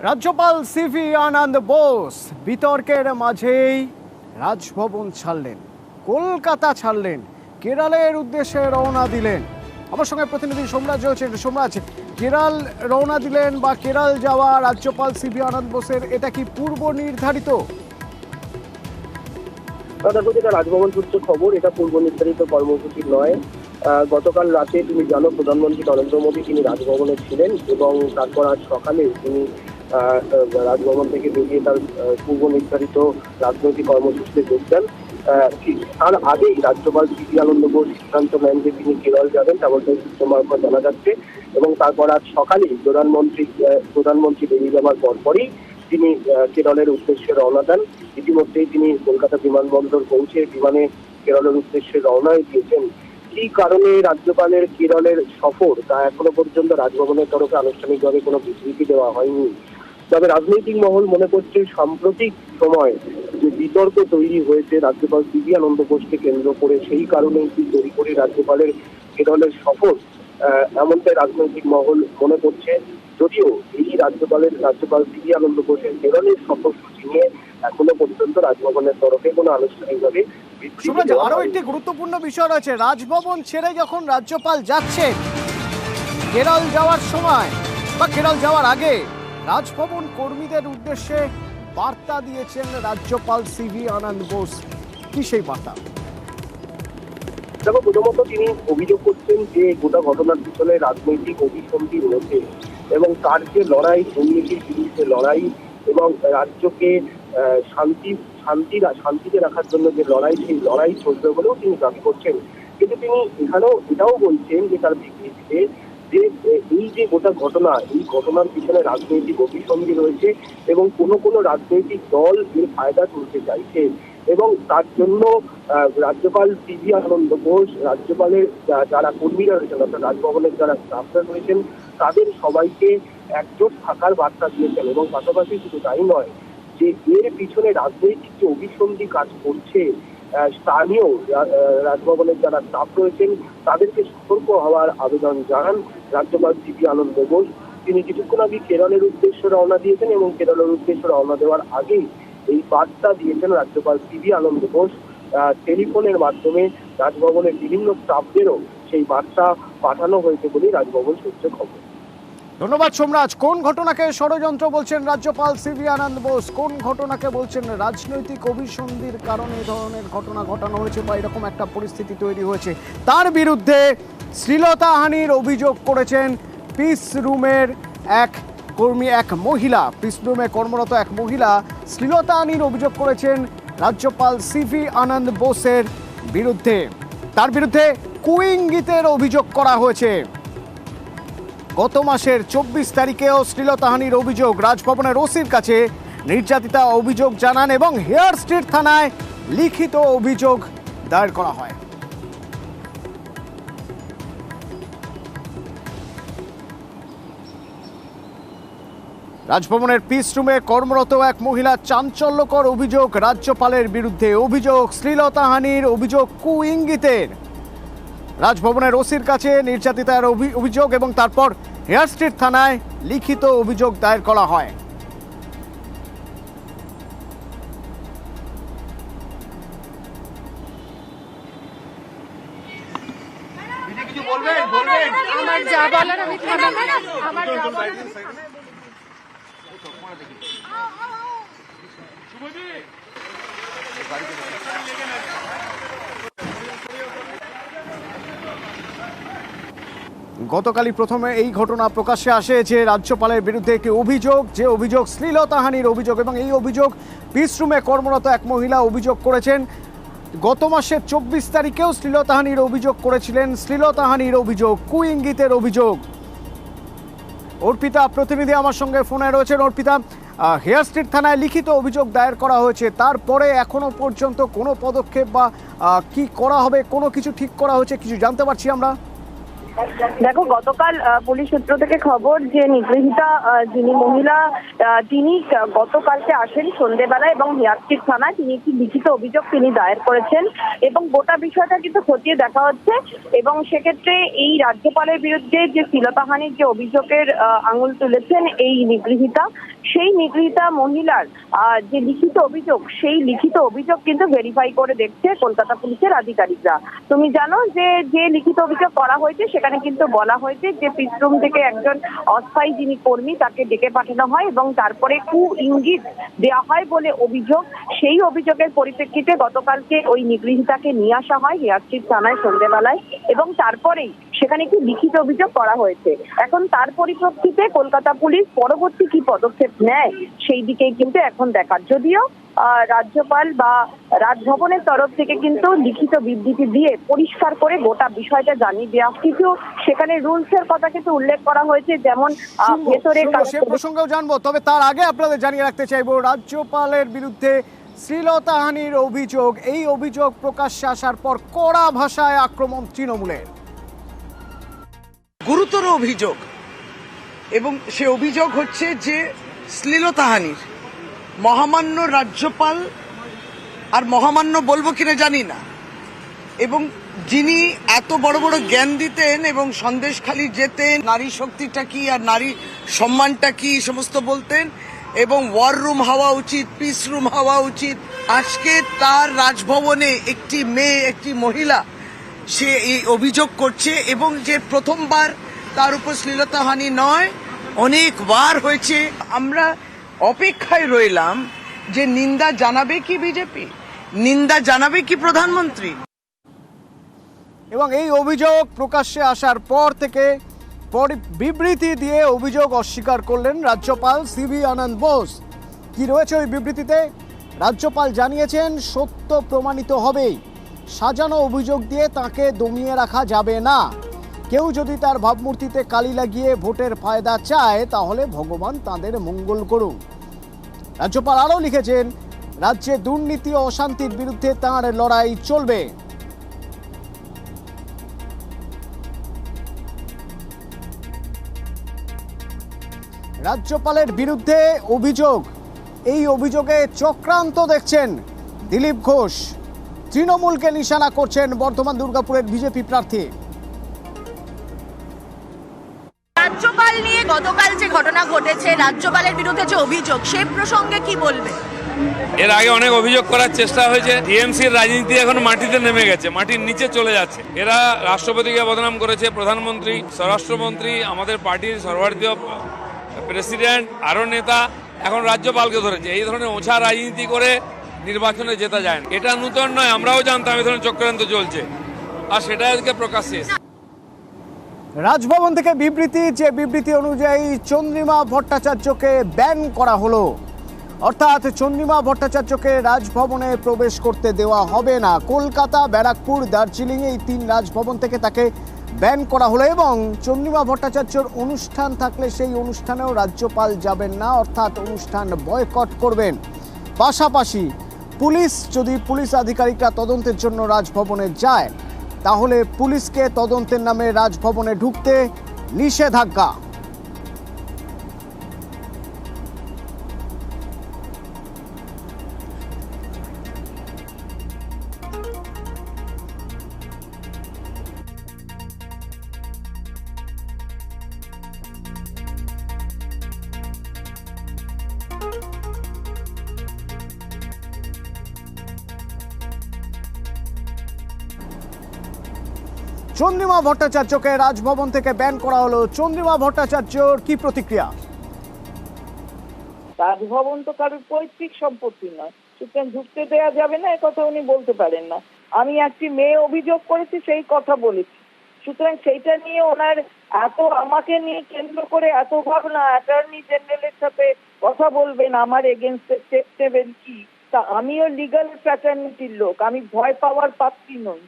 রাজ্যপাল সিভি আনন্দ বোস বিতর্কের মাঝেই রাজভবন ছাড়লেন, কলকাতা ছাড়লেন, কেরলের উদ্দেশ্যে রওনা দিলেন। আমার সঙ্গে প্রতিনিধি সোমরাজ রয়েছে। সোমরাজ, কেরল রওনা দিলেন বা কেরল যাওয়া রাজ্যপাল সিভি আনন্দ বোসের, এটা কি পূর্ব নির্ধারিত? দেখো, যেটা রাজভবন সূত্রে খবর, এটা পূর্ব নির্ধারিত কর্মসূচি নয়। গতকাল রাতে তুমি জানো, প্রধানমন্ত্রী নরেন্দ্র মোদী তিনি রাজভবনে ছিলেন এবং তারপর আজ সকালে তিনি রাজভবন থেকে বেরিয়ে তার পূর্ব নির্ধারিত রাজনৈতিক কর্মসূচিতে যোগ দেন। তার আগেই রাজ্যপাল সিভি আনন্দ বোস সিদ্ধান্ত নেন যে তিনি কেরল যাবেন, তেমনটা সূত্র মারফত জানা যাচ্ছে। এবং তারপর আজ সকালেই প্রধানমন্ত্রী বেরিয়ে যাওয়ার পরপরই তিনি কেরলের উদ্দেশ্যে রওনা দেন। ইতিমধ্যেই তিনি কলকাতা বিমানবন্দর পৌঁছে বিমানে কেরলের উদ্দেশ্যে রওনা দিয়েছেন। কি কারণে রাজ্যপালের কেরলের সফর, তা এখনো পর্যন্ত রাজভবনের তরফে আনুষ্ঠানিকভাবে কোনো বিবৃতি দেওয়া হয়নি। তবে রাজনৈতিক মহল মনে করছে সাম্প্রতিক সময় যে বিতর্ক তৈরি হয়েছে রাজ্যপাল সিভি আনন্দ বোসকে কেন্দ্র করে, সেই কারণেই কি তৈরি করে রাজ্যপালের কেরলের সফর, এমনটাই রাজনৈতিক মহল মনে করছে। যদিও এই রাজ্যপাল সিভি আনন্দ বোসের কেরলের সফরসূচি নিয়ে এখনো পর্যন্ত রাজভবনের তরফে কোনো আনুষ্ঠানিকভাবে আরো একটি গুরুত্বপূর্ণ বিষয় রয়েছে। রাজভবন ছেড়ে যখন রাজ্যপাল যাচ্ছেন, কেরল যাওয়ার সময় বা কেরল যাওয়ার আগে রাজভবন কর্মীদের উদ্দেশ্যে বার্তা দিয়েছেন রাজ্যপাল সিভি আনন্দ বোস। কি সেই বার্তা? দেখো, প্রথমত তিনি অভিযোগ করছেন যে গোটা ঘটনার পিছনে রাজনৈতিক অভিসন্ধি রয়েছে এবং তার যে লড়াই, দুর্নীতির বিরুদ্ধে লড়াই এবং রাজ্যকে শান্তিতে রাখার জন্য যে লড়াই, সেই লড়াই চলবে বলেও তিনি দাবি করছেন। কিন্তু তিনি এটাও বলছেন যে তার বিবৃতিতে যে এই যে গোটা ঘটনা, এই ঘটনার পিছনে রাজনৈতিক অভিসন্ধি রয়েছে এবং কোনো রাজনৈতিক দল এর ফায়দা তুলতে চাইছে এবং তার জন্য রাজ্যপাল সিভি আনন্দ বোস রাজ্যপালের যারা কর্মীরা রয়েছেন, অর্থাৎ রাজভবনের যারা স্টাফরা রয়েছেন, তাদের সবাইকে একজোট থাকার বার্তা দিয়েছেন। এবং পাশাপাশি শুধু তাই নয়, যে এর পিছনে রাজনৈতিক যে অভিসন্ধি কাজ করছে, স্থানীয় রাজভবনের যারা স্টাফ রয়েছেন তাদেরকে সতর্ক হওয়ার আবেদন জানান রাজ্যপাল সিভি আনন্দ বোস। তিনি কিছুক্ষণ আগে কেরলের উদ্দেশ্যে রওনা দিয়েছেন এবং কেরলের উদ্দেশ্যে রওনা দেওয়ার আগেই এই বার্তা দিয়েছেন রাজ্যপাল সিভি আনন্দ বোস। টেলিফোনের মাধ্যমে রাজভবনের বিভিন্ন স্টাফদেরও সেই বার্তা পাঠানো হয়েছে বলেই রাজভবন সূত্রে খবর। ধন্যবাদ সোমরাজ। কোন ঘটনাকে ষড়যন্ত্র বলছেন রাজ্যপাল সিভি আনন্দ বোস? কোন ঘটনাকে বলছেন রাজনৈতিক অভিসন্ধির কারণে এই ধরনের ঘটনা ঘটানো হয়েছে বা এরকম একটা পরিস্থিতি তৈরি হয়েছে? তার বিরুদ্ধে শ্লীলতাহানির অভিযোগ করেছেন পিস রুমের এক কর্মী, এক মহিলা, পিস রুমে কর্মরত এক মহিলা শ্লীলতাহানির অভিযোগ করেছেন রাজ্যপাল সিভি আনন্দ বোসের বিরুদ্ধে। তার বিরুদ্ধে কুইঙ্গিতের অভিযোগ করা হয়েছে। গত মাসের 24 তারিখেও শ্লীলতাহানির অভিযোগ রাজভবনের ওসির কাছে নির্যাতিতা অভিযোগ জানান এবং হেয়ার স্ট্রিট থানায় লিখিত অভিযোগ দায়ের করা হয়। রাজভবনের পিস রুমে কর্মরত এক মহিলার চাঞ্চল্যকর অভিযোগ রাজ্যপালের বিরুদ্ধে। অভিযোগ শ্লীলতাহানির, অভিযোগ কুইঙ্গিতের। রাজভবনের ওসির কাছে নির্যাতিতার অভিযোগ এবং তারপর হেয়ার স্ট্রিট থানায় লিখিত অভিযোগ দায়ের করা হয়। আমার যা বলার আমি আমার গতকালই প্রথমে এই ঘটনা প্রকাশ্যে আসে যে রাজ্যপালের বিরুদ্ধে একটি অভিযোগ, যে অভিযোগ শ্লীলতাহানির অভিযোগ, এবং এই অভিযোগ পিস রুমে কর্মরত এক মহিলা অভিযোগ করেছেন। গত মাসের 24 তারিখেও শ্লীলতাহানির অভিযোগ করেছিলেন। শ্লীলতাহানির অভিযোগ, কুইঙ্গিতের অভিযোগ। অর্পিতা প্রতিনিধি আমার সঙ্গে ফোনে রয়েছেন। অর্পিতা, হেয়ার স্ট্রিট থানায় লিখিত অভিযোগ দায়ের করা হয়েছে, তারপরে এখনো পর্যন্ত কোনো পদক্ষেপ বা কি করা হবে, কোনো কিছু ঠিক করা হয়েছে, কিছু জানতে পারছি আমরা? দেখো, গতকাল পুলিশ সূত্র থেকে খবর যে নিগৃহীতা যিনি মহিলা তিনি গতকালকে আসেন সন্ধ্যেবেলা এবং হেয়ারস্ট্রিট থানায় তিনি একটি লিখিত অভিযোগ তিনি দায়ের করেছেন এবং গোটা বিষয়টা কিন্তু খতিয়ে দেখা হচ্ছে এবং সেক্ষেত্রে এই রাজ্যপালের বিরুদ্ধে যে শ্লীলতাহানির যে অভিযোগের আঙুল তুলেছেন এই নিগৃহীতা, সেই নিগৃহীতা মহিলার যে লিখিত অভিযোগ, সেই লিখিত অভিযোগ কিন্তু ভেরিফাই করে দেখছে কলকাতা পুলিশের আধিকারিকরা। তুমি জানো যে লিখিত অভিযোগ করা হয়েছে সেখানে কিন্তু বলা হয়েছে যে পিসরুম থেকে একজন অস্থায়ী যিনি কর্মী তাকে ডেকে পাঠানো হয় এবং তারপরে ইঙ্গিত দেওয়া হয় বলে অভিযোগ। সেই অভিযোগের পরিপ্রেক্ষিতে গতকালকে ওই নিগৃহীতাকে নিয়ে আসা হয় হেয়ারস্ট্রিট থানায় সন্ধ্যেবেলায় এবং তারপরেই সেখানে একটি লিখিত অভিযোগ করা হয়েছে। এখন তার পরিপ্রেক্ষিতে কলকাতা পুলিশ পরবর্তী কি পদক্ষেপ নেয় সেই দিকেই কিন্তু এখন দেখার। যদিও রাজ্যপাল বা রাজভবনের তরফ থেকে কিন্তু লিখিত বিবৃতি দিয়ে পরিষ্কার করে গোটা বিষয়টা জানিয়ে দেওয়া, কিছু সেখানে রুলস এর কথা কিন্তু উল্লেখ করা হয়েছে, যেমন ভেতরে সে প্রসঙ্গেও জানবো, তবে তার আগে আপনাদের জানিয়ে রাখতে চাইবো রাজ্যপালের বিরুদ্ধে শ্লীলতাহানির অভিযোগ, এই অভিযোগ প্রকাশ্যে আসার পর কড়া ভাষায় আক্রমণ তৃণমূলের। গুরুতর অভিযোগ এবং সে অভিযোগ হচ্ছে যে শ্লীলতাহানির মহামান্য রাজ্যপাল, আর মহামান্য বলবো কিনা জানি না, এবং যিনি এত বড় বড় জ্ঞান দিতেন এবং সন্দেশখালি যেতেন, নারী শক্তিটা কি আর নারী সম্মানটা কি সমস্ত বলতেন এবং ওয়ার রুম হওয়া উচিত, পিস রুম হওয়া উচিত, আজকে তার রাজভবনে একটি মেয়ে, একটি মহিলা সে এই অভিযোগ করছে এবং যে প্রথমবার তার উপর শ্লীলতাহানি নয়, অনেকবার হয়েছে। আমরা অপেক্ষায় রইলাম যে নিন্দা জানাবে কি বিজেপি, নিন্দা জানাবে কি প্রধানমন্ত্রী। এবং এই অভিযোগ প্রকাশ্যে আসার পর থেকে বিবৃতি দিয়ে অভিযোগ অস্বীকার করলেন রাজ্যপাল সিভি আনন্দ বোস। কি রয়েছে ওই বিবৃতিতে? রাজ্যপাল জানিয়েছেন সত্য প্রমাণিত হবেই, সাজানো অভিযোগ দিয়ে তাকে দমিয়ে রাখা যাবে না। কেউ যদি তার ভাবমূর্তিতে কালি লাগিয়ে ভোটের ফায়দা চায় তাহলে ভগবান তাদের মঙ্গল করুন। রাজ্যপাল আরও লিখেছেন রাজ্যে দুর্নীতি ও অশান্তির বিরুদ্ধে তাঁর লড়াই চলবে। রাজ্যপালের বিরুদ্ধে অভিযোগ, এই অভিযোগে চক্রান্ত দেখছেন দিলীপ ঘোষ, তৃণমূলকে নিশানা করছেন বর্ধমান দুর্গাপুরের বিজেপি প্রার্থী। রাজ্যপাল নিয়ে গতকাল যে ঘটনা ঘটেছে, রাজ্যপালের বিরুদ্ধে যে অভিযোগ, সে প্রসঙ্গে কি বলবে? এর আগে অনেক অভিযোগ করার চেষ্টা হয়েছে। টিএমসির রাজনীতি এখন মাটিতে নেমে গেছে, মাটির নিচে চলে যাচ্ছে। এরা রাষ্ট্রপতিকে বদনাম করেছে, প্রধানমন্ত্রী, স্বরাষ্ট্রমন্ত্রী, আমাদের পার্টির সর্বভারতীয় প্রেসিডেন্ট, আরো নেতা এখন রাজ্যপালকে ধরেছে। এই ধরনের ওঝা রাজনীতি করে নির্বাচনে জেতা যায় না। এটা নূতন নয়, আমরাও জানতাম এই ধরনের চক্রান্ত চলছে, আর সেটা আজকে প্রকাশ্যে এসেছে। রাজভবন থেকে বিবৃতি, যে বিবৃতি অনুযায়ী চন্দ্রিমা ভট্টাচার্যকে ব্যান করা হলো, অর্থাৎ চন্দ্রিমা ভট্টাচার্যকে রাজভবনে প্রবেশ করতে দেওয়া হবে না। কলকাতা, ব্যারাকপুর, দার্জিলিং এই 3 রাজভবন থেকে তাকে ব্যান করা হলো এবং চন্দ্রিমা ভট্টাচার্যর অনুষ্ঠান থাকলে সেই অনুষ্ঠানেও রাজ্যপাল যাবেন না, অর্থাৎ অনুষ্ঠান বয়কট করবেন। পাশাপাশি পুলিশ আধিকারিকরা তদন্তের জন্য রাজভবনে যায় তাহলে পুলিশকে তদন্তের নামে রাজভবনে ঢুকতে নিষেধাজ্ঞা। চন্দ্রিমা ভট্টাচার্যকে রাজভবন থেকে ব্যান করা হলো। চন্দ্রিমা ভট্টাচার্যর কি প্রতিক্রিয়া? রাজভবন তো কারোর পৈতৃক সম্পত্তি নয়, সুতরাং ঢুকতে দেওয়া যাবে না, একথা উনি বলতে পারেন না। আমি একটি মেয়ে অভিযোগ করেছি, সেই কথা বলেছি। সুতরাং সেইটা নিয়ে ওনার এত, আমাকে নিয়ে কেন্দ্র করে এত ভাবনা, অ্যাটর্নি জেনারেলের সাথে কথা বলবেন আমার এগেনস্টে স্টেপ নেবেন কি, তা আমিও লিগাল ফ্র্যাটার্নিটির লোক, আমি ভয় পাওয়ার পাত্রী নই।